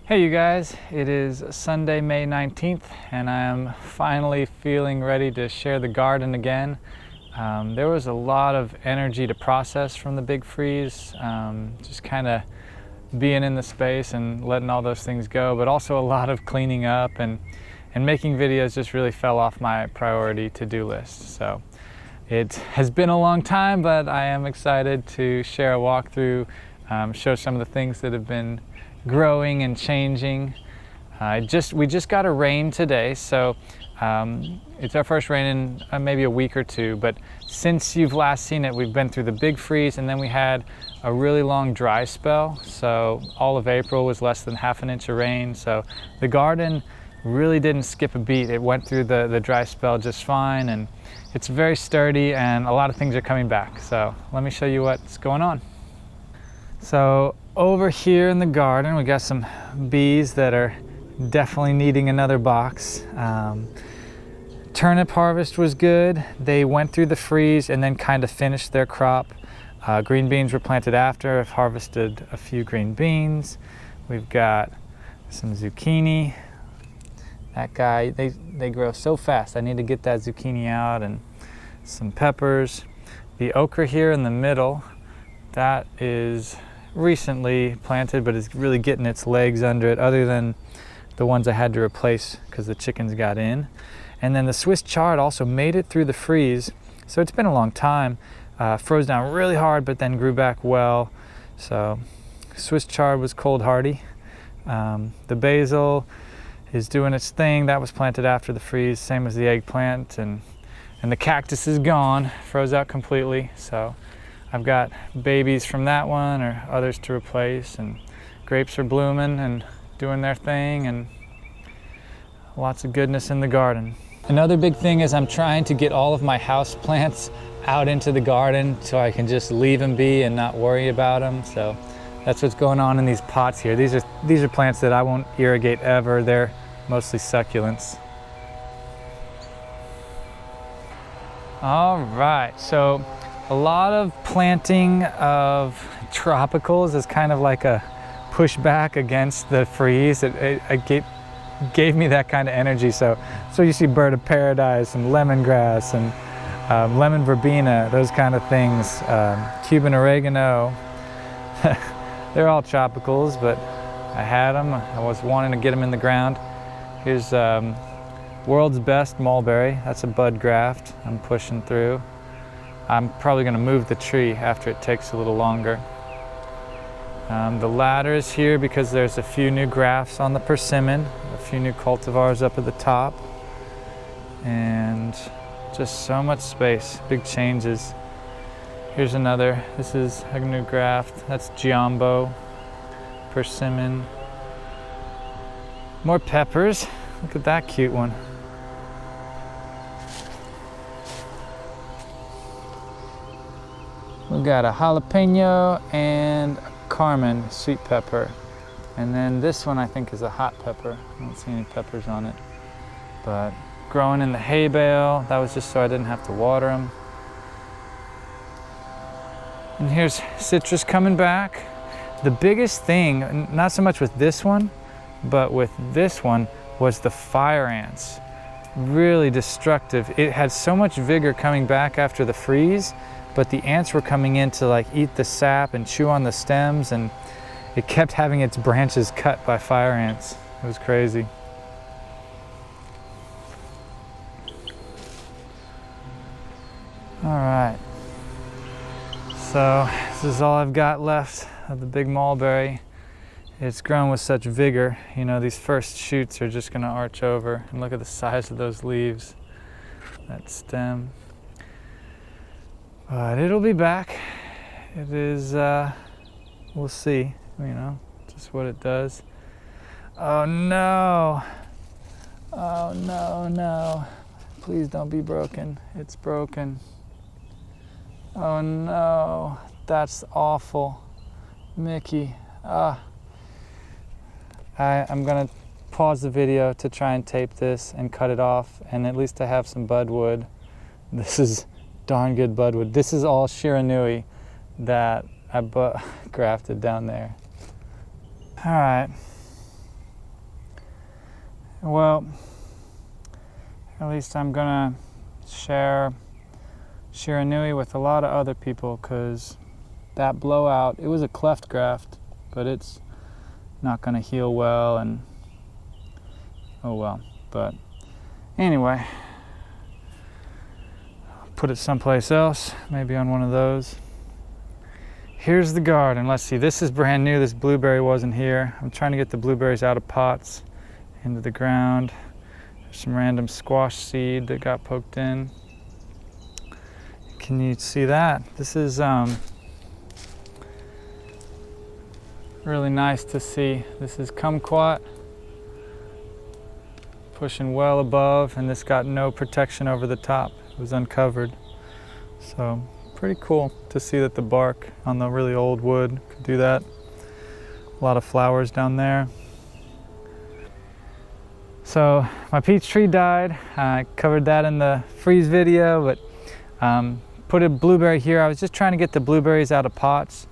Hey you guys, it is Sunday, May 19th, and I am finally feeling ready to share the garden again. There was a lot of energy to process from the big freeze, just kind of being in the space and letting all those things go, but also a lot of cleaning up and making videos just really fell off my priority to-do list. So it has been a long time, but I am excited to share a walkthrough, show some of the things that have been growing and changing. We just got a rain today, so it's our first rain in maybe a week or two, but since you've last seen it, we've been through the big freeze, and then we had a really long dry spell. So all of April was less than half an inch of rain, so the garden really didn't skip a beat. It went through the dry spell just fine, and it's very sturdy, and a lot of things are coming back. So let me show you what's going on. So over here in the garden, we got some bees that are definitely needing another box. Turnip harvest was good. They went through the freeze and then kind of finished their crop. Green beans were planted after. I've harvested a few green beans. We've got some zucchini. That guy, they grow so fast. I need to get that zucchini out, and some peppers. The okra here in the middle, that is recently planted, but it's really getting its legs under it, other than the ones I had to replace because the chickens got in. And then the Swiss chard also made it through the freeze, so it's been a long time. Froze down really hard, but then grew back well. So Swiss chard was cold hardy. The basil is doing its thing. That was planted after the freeze, same as the eggplant, and the cactus is gone, froze out completely. So I've got babies from that one or others to replace, and grapes are blooming and doing their thing, and lots of goodness in the garden. Another big thing is I'm trying to get all of my house plants out into the garden so I can just leave them be and not worry about them. So that's what's going on in these pots here. These are plants that I won't irrigate ever. They're mostly succulents. All right, so a lot of planting of tropicals is kind of like a pushback against the freeze. It gave me that kind of energy. So you see bird of paradise and lemongrass and lemon verbena, those kind of things. Cuban oregano. They're all tropicals, but I had them. I was wanting to get them in the ground. Here's world's best mulberry. That's a bud graft I'm pushing through. I'm probably going to move the tree after it takes a little longer. The ladder is here because there's a few new grafts on the persimmon, a few new cultivars up at the top, and just so much space, big changes. Here's another, this is a new graft, that's Jumbo, persimmon. More peppers, look at that cute one. We've got a jalapeno and a Carmen sweet pepper. And then this one I think is a hot pepper. I don't see any peppers on it. But growing in the hay bale, that was just so I didn't have to water them. And here's citrus coming back. The biggest thing, not so much with this one, but with this one, was the fire ants. Really destructive. It had so much vigor coming back after the freeze, but the ants were coming in to like eat the sap and chew on the stems, and it kept having its branches cut by fire ants. It was crazy. All right, so this is all I've got left of the big mulberry. It's grown with such vigor. You know, these first shoots are just gonna arch over, and look at the size of those leaves, that stem. But it'll be back. It is, we'll see, you know, just what it does. Oh no. Oh no, no. Please don't be broken. It's broken. Oh no, that's awful. Mickey, I'm gonna pause the video to try and tape this and cut it off, and at least I have some budwood. This is darn good budwood. This is all shiranui that I grafted down there. All right, Well, at least I'm gonna share Shiranui with a lot of other people, because that blowout, it was a cleft graft, but it's not gonna heal well, and oh well. But anyway, put it someplace else, maybe on one of those. Here's the garden. Let's see, this is brand new. This blueberry wasn't here. I'm trying to get the blueberries out of pots into the ground. There's some random squash seed that got poked in. Can you see that? This is really nice to see. This is kumquat, pushing well above, and this got no protection over the top. It was uncovered. So pretty cool to see that the bark on the really old wood could do that. A lot of flowers down there. So my peach tree died. I covered that in the freeze video, but put a blueberry here. I was just trying to get the blueberries out of pots.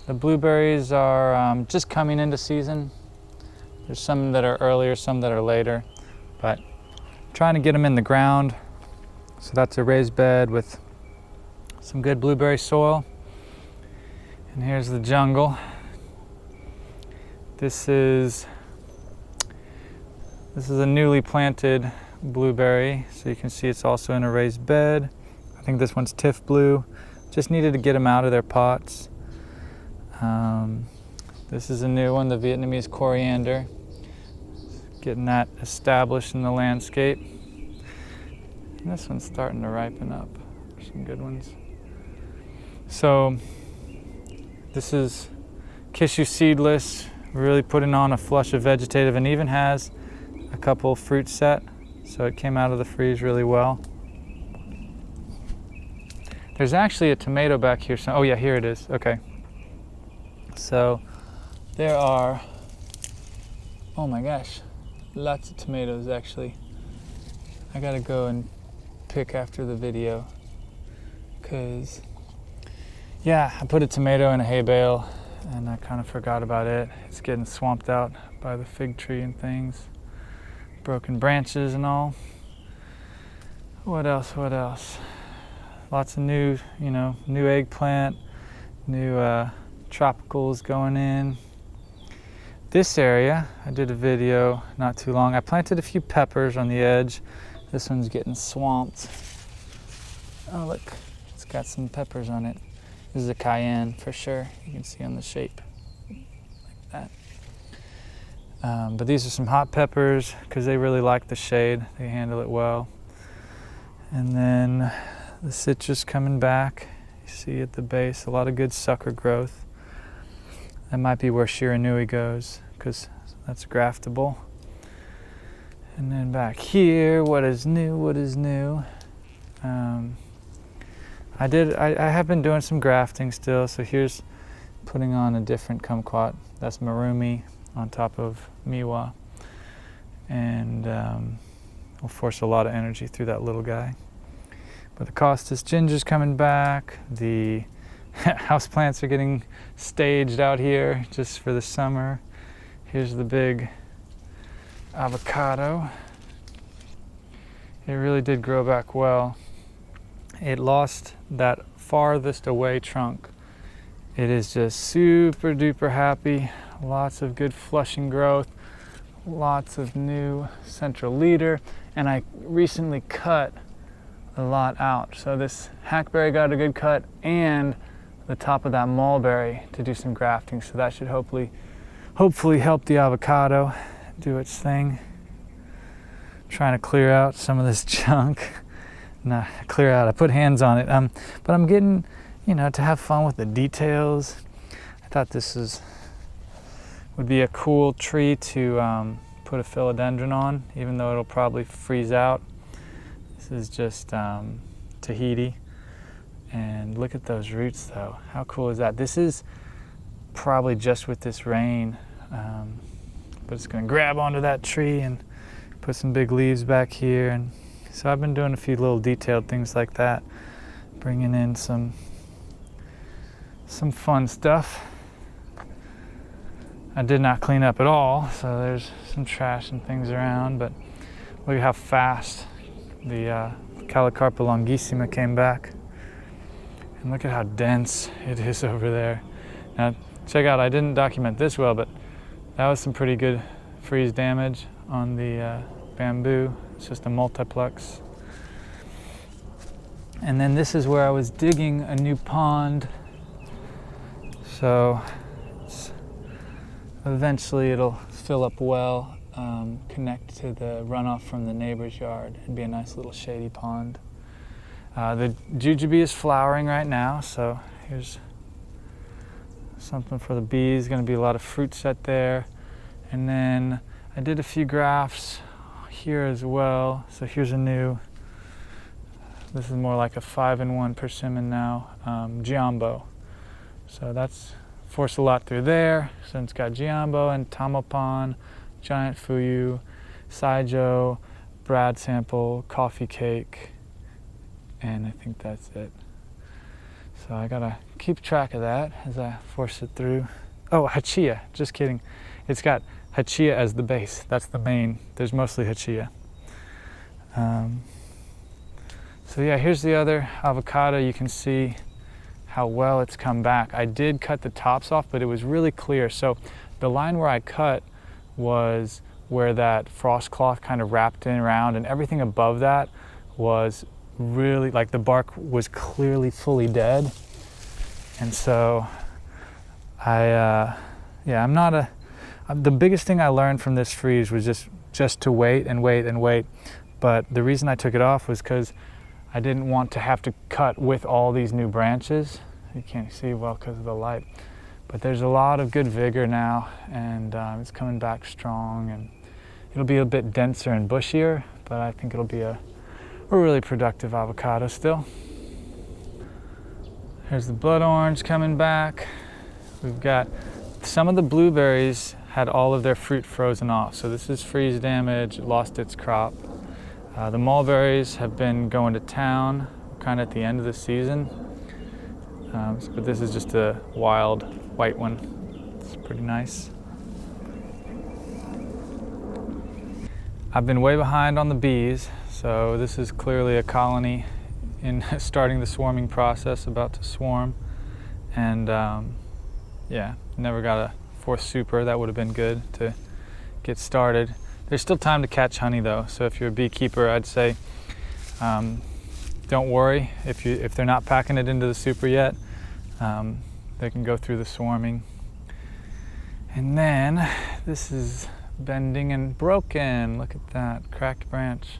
The blueberries are just coming into season. There's some that are earlier, some that are later, but trying to get them in the ground. So that's a raised bed with some good blueberry soil. And here's the jungle. This is a newly planted blueberry, so you can see it's also in a raised bed. I think this one's Tiff Blue. Just needed to get them out of their pots. This is a new one, the Vietnamese Coriander. Getting that established in the landscape. And this one's starting to ripen up. Some good ones. So this is Kishu seedless, really putting on a flush of vegetative, and even has a couple fruit set, so it came out of the freeze really well. There's actually a tomato back here. Oh yeah, here it is. Okay. So there are, oh my gosh, lots of tomatoes actually. I gotta go and pick after the video, because yeah, I put a tomato in a hay bale and I kind of forgot about it. It's getting swamped out by the fig tree and things. Broken branches and all. What else? What else? Lots of new, new eggplant, new tropicals going in. This area, I did a video not too long. I planted a few peppers on the edge. This one's getting swamped. Oh look, it's got some peppers on it. This is a cayenne for sure. You can see on the shape, like that. But these are some hot peppers because they really like the shade. They handle it well. And then the citrus coming back. You see at the base, a lot of good sucker growth. That might be where Shiranui goes, because that's graftable. And then back here, what is new? What is new? I have been doing some grafting still. So here's putting on a different kumquat. That's marumi on top of miwa, and will force a lot of energy through that little guy. But the costus ginger's coming back. The houseplants are getting staged out here just for the summer. Here's the big avocado. It really did grow back well. It lost that farthest away trunk. It is just super duper happy. Lots of good flushing growth. Lots of new central leader. And I recently cut a lot out. So this hackberry got a good cut, and the top of that mulberry to do some grafting. So that should hopefully help the avocado do its thing. Trying to clear out some of this junk. Not clear out, I put hands on it. But I'm getting, to have fun with the details. I thought this would be a cool tree to put a philodendron on, even though it'll probably freeze out. This is just Tahiti. And look at those roots though. How cool is that? This is probably just with this rain, but it's gonna grab onto that tree and put some big leaves back here. And so I've been doing a few little detailed things like that, bringing in some fun stuff. I did not clean up at all, so there's some trash and things around, but look at how fast the Calicarpa longissima came back. And look at how dense it is over there. Now, check out, I didn't document this well, but that was some pretty good freeze damage on the bamboo. It's just a multiplex. And then this is where I was digging a new pond. So eventually it'll fill up well, connect to the runoff from the neighbor's yard and be a nice little shady pond. The jujube is flowering right now, so here's something for the bees. Going to be a lot of fruit set there. And then I did a few grafts here as well. So here's a new, this is more like a 5-in-1 persimmon now, giambo. So that's forced a lot through there. So it's got giambo and tamopan, giant fuyu, saijo, brad sample, coffee cake, and I think that's it. So I gotta keep track of that as I force it through. Oh, hachia, just kidding. It's got hachia as the base. That's the main. There's mostly hachia. So yeah, here's the other avocado. You can see how well it's come back. I did cut the tops off, but it was really clear. So the line where I cut was where that frost cloth kind of wrapped in around, and everything above that was really, like, the bark was clearly fully dead. And so the biggest thing I learned from this freeze was just to wait and wait and wait. But the reason I took it off was because I didn't want to have to cut with all these new branches. You can't see well because of the light. But there's a lot of good vigor now, and it's coming back strong, and it'll be a bit denser and bushier, but I think it'll be a really productive avocado still. Here's the blood orange coming back. We've got some of the blueberries had all of their fruit frozen off, so this is freeze damage, lost its crop. The mulberries have been going to town kind of at the end of the season, but this is just a wild white one. It's pretty nice. I've been way behind on the bees, so this is clearly a colony in starting the swarming process, about to swarm. And yeah, never got a fourth super. That would have been good to get started. There's still time to catch honey though, so if you're a beekeeper, I'd say don't worry if they're not packing it into the super yet. They can go through the swarming. And then this is bending and broken. Look at that, cracked branch.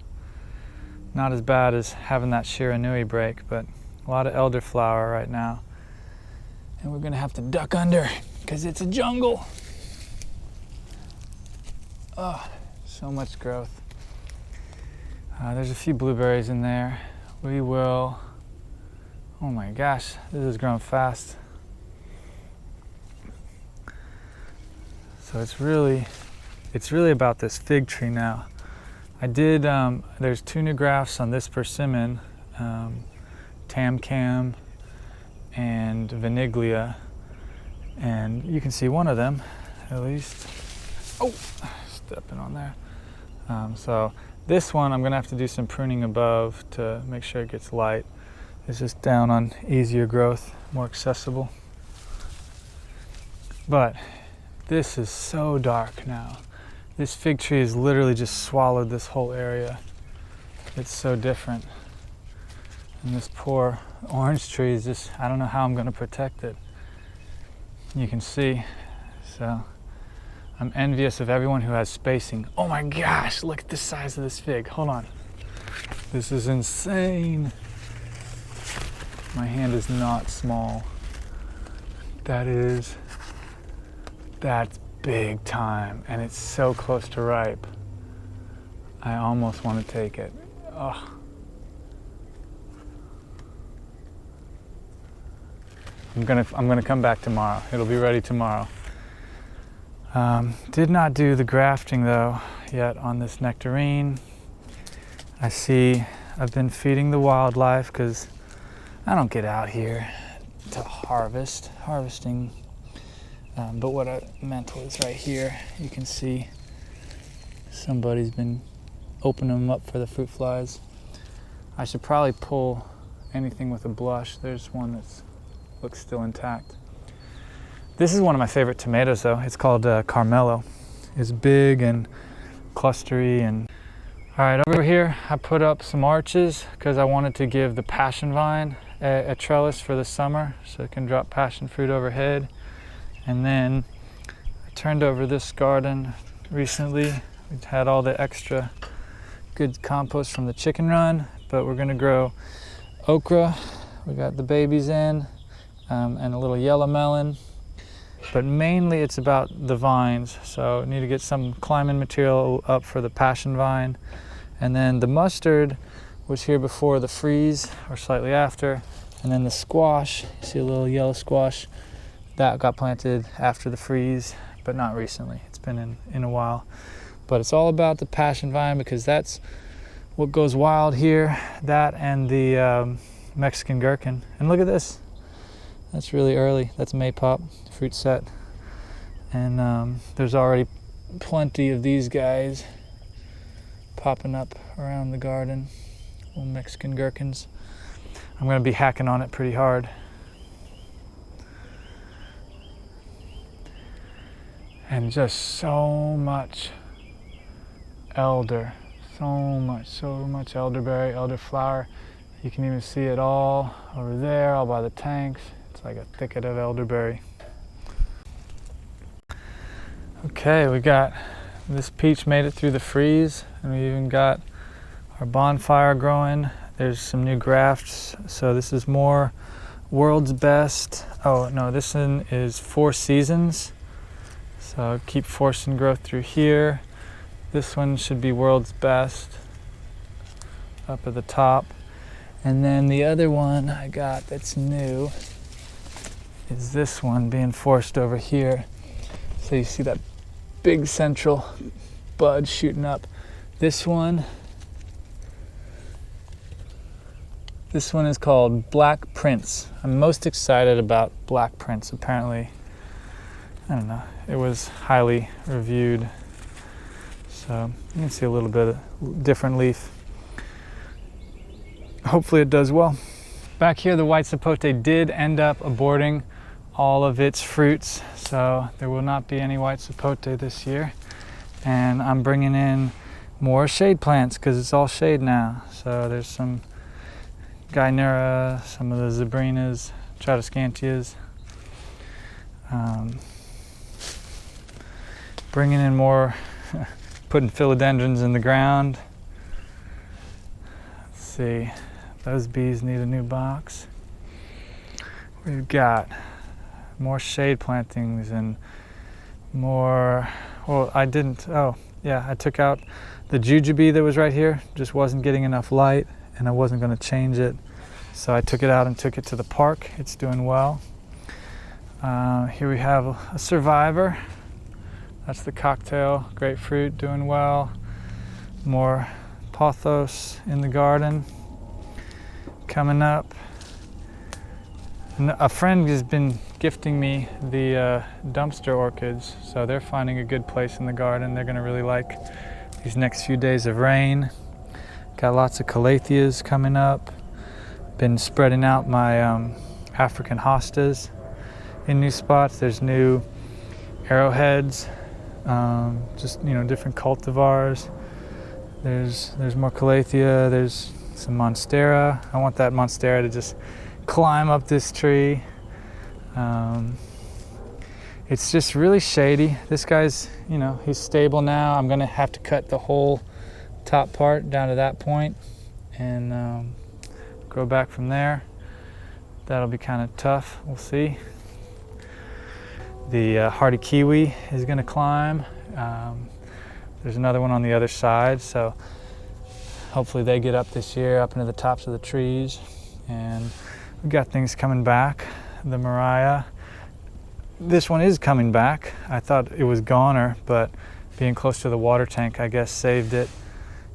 Not as bad as having that shiranui break, but a lot of elderflower right now. And we're gonna have to duck under because it's a jungle. Oh, so much growth. There's a few blueberries in there. We will, oh my gosh, this is growing fast. So it's really about this fig tree now. I did, there's 2 new grafts on this persimmon, Tamcam and Vaniglia, and you can see one of them at least. Oh, stepping on there. So this one I'm gonna have to do some pruning above to make sure it gets light. It's just down on easier growth, more accessible. But this is so dark now. This fig tree has literally just swallowed this whole area. It's so different. And this poor orange tree is just, I don't know how I'm gonna protect it. You can see, so I'm envious of everyone who has spacing. Oh my gosh, look at the size of this fig. Hold on. This is insane. My hand is not small. That's big time, and it's so close to ripe. I almost want to take it. Oh. I'm gonna come back tomorrow. It'll be ready tomorrow. Did not do the grafting though yet on this nectarine. I see I've been feeding the wildlife because I don't get out here to harvesting But what I meant was right here, you can see somebody's been opening them up for the fruit flies. I should probably pull anything with a blush. There's one that looks still intact. This is one of my favorite tomatoes though. It's called Carmelo. It's big and clustery. And all right, over here I put up some arches because I wanted to give the passion vine a trellis for the summer so it can drop passion fruit overhead. And then I turned over this garden recently. We've had all the extra good compost from the chicken run, but we're gonna grow okra. We got the babies in and a little yellow melon. But mainly it's about the vines, so I need to get some climbing material up for the passion vine. And then the mustard was here before the freeze, or slightly after. And then the squash, you see a little yellow squash, that got planted after the freeze, but not recently. It's been in a while. But it's all about the passion vine because that's what goes wild here, that and the Mexican gherkin. And look at this. That's really early. That's maypop, fruit set. And there's already plenty of these guys popping up around the garden, little Mexican gherkins. I'm gonna be hacking on it pretty hard. And just so much elder, so much elderberry, elderflower. You can even see it all over there, all by the tanks. It's like a thicket of elderberry. Okay, we got this peach made it through the freeze, and we even got our bonfire growing. There's some new grafts, so this is more World's Best. Oh no, this one is 4 Seasons. So keep forcing growth through here. This one should be World's Best up at the top. And then the other one I got that's new is this one being forced over here. So you see that big central bud shooting up. This one is called Black Prince. I'm most excited about Black Prince. Apparently, I don't know, it was highly reviewed. So you can see a little bit of different leaf. Hopefully it does well. Back here, the white sapote did end up aborting all of its fruits, so there will not be any white sapote this year. And I'm bringing in more shade plants because it's all shade now. So there's some Guinera, some of the Zebrinas, Tradescantias. Bringing in more, putting philodendrons in the ground. Let's see, those bees need a new box. We've got more shade plantings and more, well, I took out the Jujube that was right here, just wasn't getting enough light and I wasn't going to change it. So I took it out and took it to the park. It's doing well. Here we have a survivor. That's the cocktail grapefruit, doing well. More pothos in the garden coming up. And a friend has been gifting me the dumpster orchids, so they're finding a good place in the garden. They're going to really like these next few days of rain. Got lots of calatheas coming up. Been spreading out my African hostas in new spots. There's new arrowheads, just different cultivars. There's more calathea. There's some monstera. I want that monstera to just climb up this tree. It's just really shady. This guy's, he's stable now. I'm gonna have to cut the whole top part down to that point and grow back from there. That'll be kind of tough. We'll see. The hardy kiwi is gonna climb. There's another one on the other side, so hopefully they get up this year, up into the tops of the trees. And we've got things coming back. The Mariah, this one is coming back. I thought it was goner, but being close to the water tank, I guess, saved it.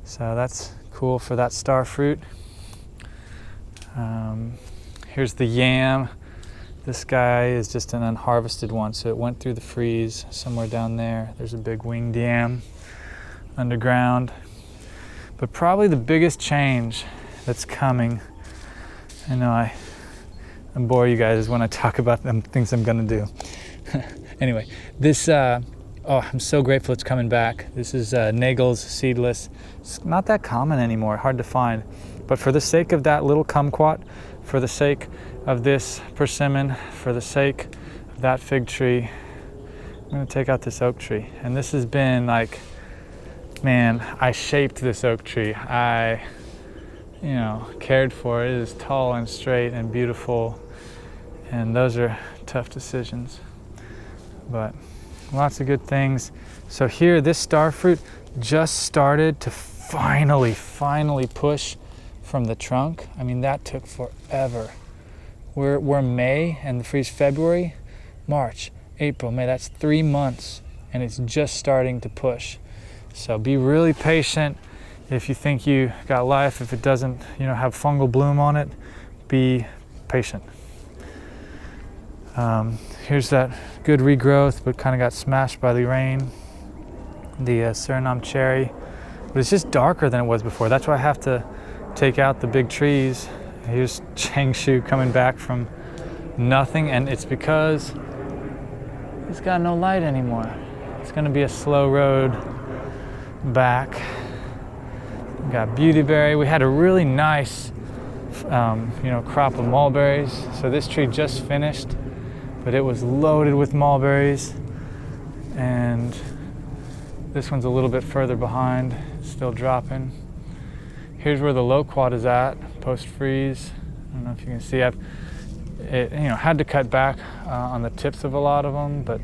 So that's cool for that star fruit. Here's the yam. This guy is just an unharvested one, so it went through the freeze somewhere down there. There's a big winged yam underground. But probably the biggest change that's coming, I know I bore you guys when I talk about them things I'm gonna do. Anyway, this, oh, I'm so grateful it's coming back. This is Nagel's seedless. It's not that common anymore, hard to find. But for the sake of that little kumquat, for the sake of this persimmon, for the sake of that fig tree, I'm gonna take out this oak tree. And this has been like, man, I shaped this oak tree. I, cared for it. It is tall and straight and beautiful. And those are tough decisions. But lots of good things. So here, this star fruit just started to finally push from the trunk. I mean, that took forever. We're May and the freeze February, March, April, May. That's 3 months and it's just starting to push. So be really patient. If you think you got life, if it doesn't, have fungal bloom on it, be patient. Here's that good regrowth, but kind of got smashed by the rain. The Suriname cherry, but it's just darker than it was before. That's why I have to take out the big trees. Here's Changshu coming back from nothing, and it's because he's got no light anymore. It's going to be a slow road back. We got beautyberry. We had a really nice, crop of mulberries. So this tree just finished, but it was loaded with mulberries, and this one's a little bit further behind, still dropping. Here's where the loquat is at, post-freeze. I don't know if you can see. I've had to cut back on the tips of a lot of them, but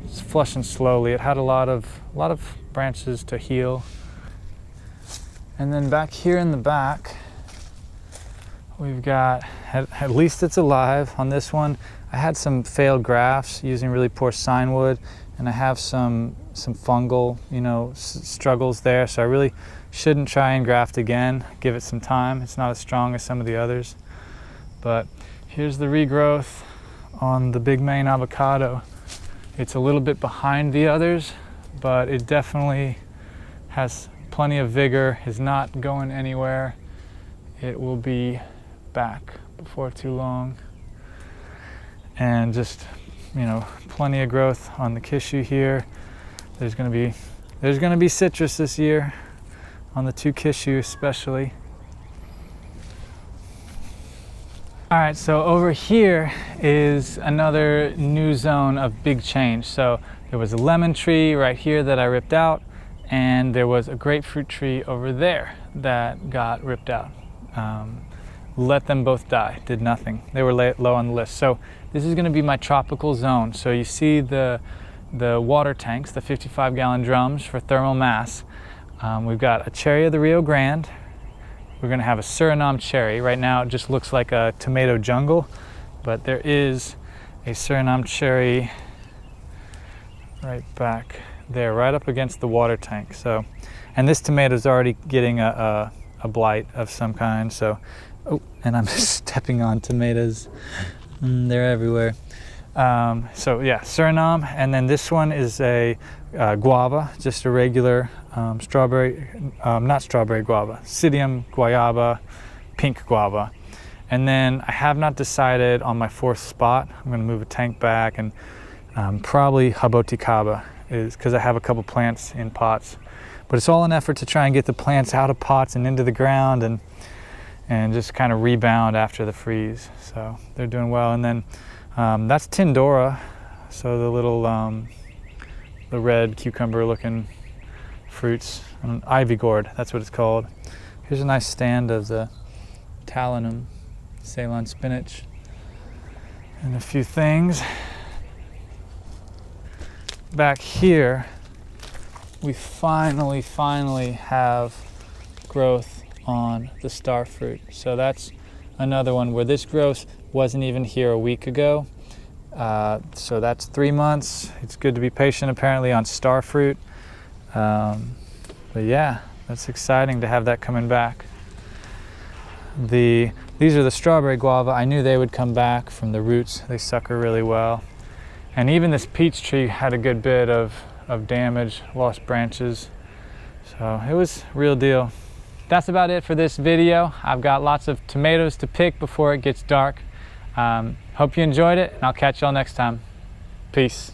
it's flushing slowly. It had a lot of branches to heal. And then back here in the back, we've got, at least it's alive. On this one, I had some failed grafts using really poor sign wood, and I have some fungal, struggles there. So I really shouldn't try and graft again. Give it some time. It's not as strong as some of the others. But here's the regrowth on the big main avocado. It's a little bit behind the others, but it definitely has plenty of vigor, is not going anywhere. It will be back before too long. And just, plenty of growth on the kishu here. There's gonna be citrus this year on the 2 kishu especially. All right, so over here is another new zone of big change. So there was a lemon tree right here that I ripped out, and there was a grapefruit tree over there that got ripped out. Let them both die, did nothing. They were low on the list. So this is gonna be my tropical zone. So you see the water tanks, the 55-gallon drums for thermal mass. We've got a cherry of the Rio Grande. We're gonna have a Suriname cherry. Right now it just looks like a tomato jungle, but there is a Suriname cherry right back there, right up against the water tank. So, and this tomato is already getting a blight of some kind. So, oh, and I'm stepping on tomatoes. They're everywhere. So yeah, Suriname, and then this one is a guava, just a regular strawberry, not strawberry guava, Psidium guayaba, pink guava. And then I have not decided on my 4th spot. I'm gonna move a tank back, and probably jaboticaba is because I have a couple plants in pots. But it's all an effort to try and get the plants out of pots and into the ground, and just kind of rebound after the freeze. So they're doing well. And then that's Tindora, so the little the red cucumber looking fruits, ivy gourd, that's what it's called. Here's a nice stand of the Talinum, Ceylon spinach, and a few things. Back here, we finally have growth on the star fruit. So that's another one where this growth wasn't even here a week ago. So that's 3 months. It's good to be patient apparently on star fruit. But yeah, that's exciting to have that coming back. The These are the strawberry guava. I knew they would come back from the roots. They sucker really well. And even this peach tree had a good bit of damage, lost branches. So it was real deal. That's about it for this video. I've got lots of tomatoes to pick before it gets dark. Hope you enjoyed it, and I'll catch y'all next time. Peace.